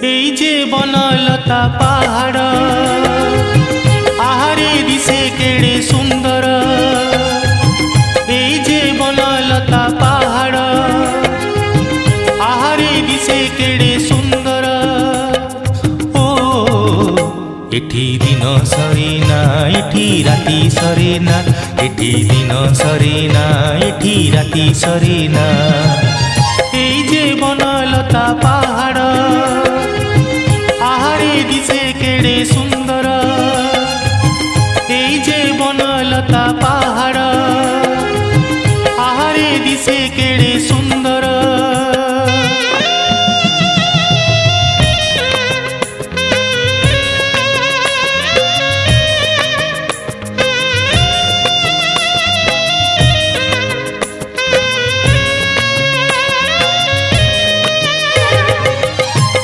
এই যে বনলতা পাহাড় আহারে দিশে কেড়ে সুন্দর। এই যে বনলতা পাহাড় আহারে দিশে কেড়ে সুন্দর। ও এটি দিন সরে না এটি রাতি সরে না, এটি দিন সরে না এটি রাতি সরে না। এই যে বনলতা পাহাড়